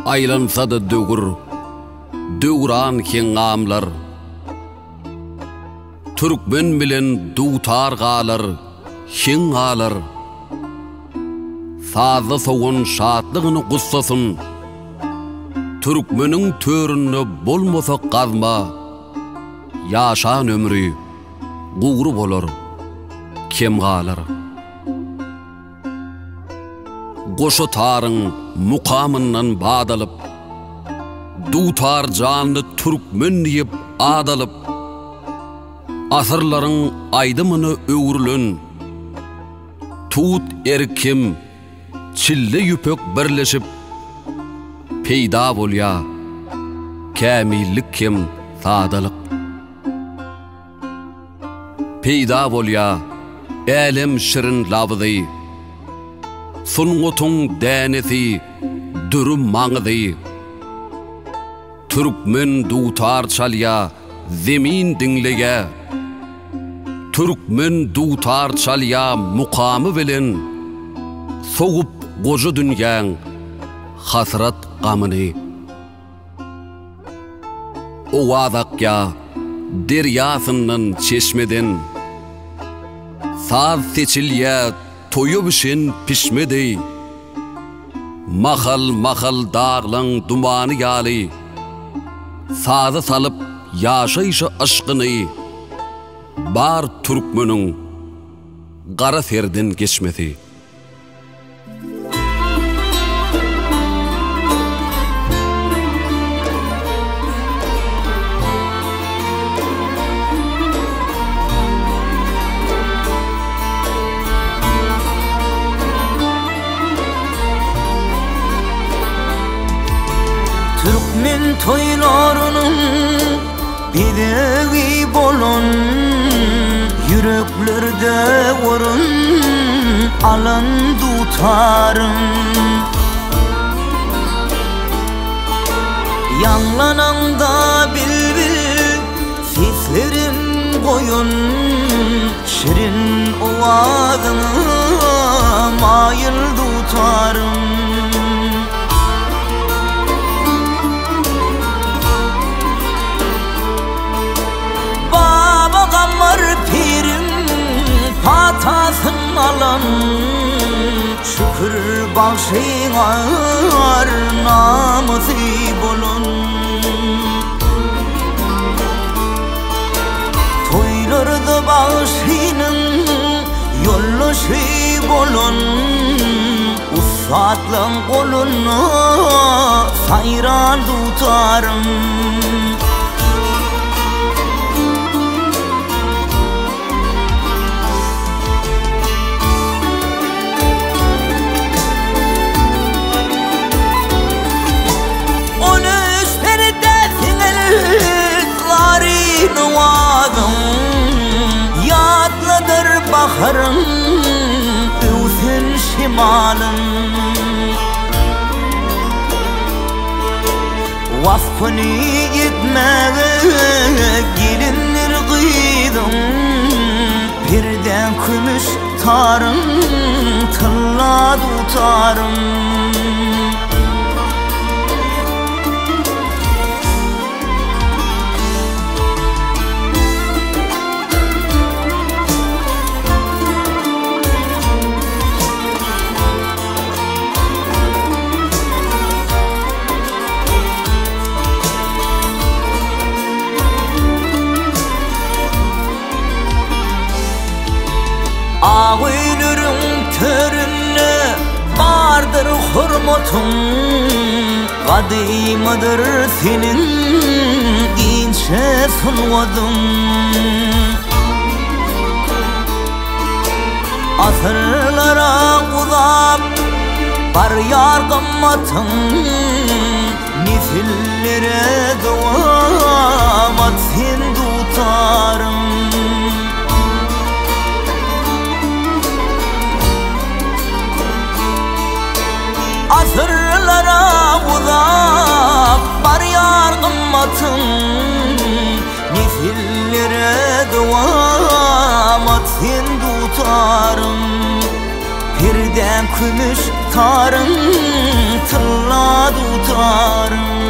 aylansa da döwran kengamlar. Türkmen bilen dutar galar, şin galar. Sazda soğun şatlygyny gussasyn, Türkmeniň töründe bolmasa gazma, yaşan ömrü gugru bolar, kem galar. Goşa tarın mukamından badalıp, dutar canlı Türkmen diýip adalıp, asırlaryň aydymyny öwrülen, tut erkim, çille yüpök birleşip, peýda bolýa, kämillik kim sadalyk. Peýda bolýa, elem şirin labzy, sungutuň dänesi, dürüm maňyzy. Türkmen dutar çalya, zemin dinlege. Türkmen dutar çalya, mukamy bilen, soğup goja dünýäň hasrat gamyny. O wazakya deryasından çeşmeden, saz seçilýä toýup işin pişmedi. Mahal dağlaň dumany ýaly, saza salıp yaşayışa aşkyny, bar Türkmeniň gara serden geçmesi. Türkmen toylarynyň bideği bolun, yüreklerde orun alan dutarım. Yanlananda bilbil seslerin koyun, şirin ovazyny mayıl dutarım. Gamar pirim patasın alan, şükür bağışyňar namysy bolun. Toylarda bağışynyň ýollaşy bolun, usatlaň goluny sayran tutarım. Yatladır baharın, öwsün şimalın. Vasfını yetmege gelinir gıydın, birden kümüş tarın, tılla tutarım. Ağaylırın törünne bardır hurmatın, kadıymadır senin ince sunwadın. Asırlara uzap bar yar gammatın, misillere duamat sen tutarım. Asırlara uzap bar yar gammatın, nesillere duamat sen tutarım. Giden kümüş tarın, tılla tutarım.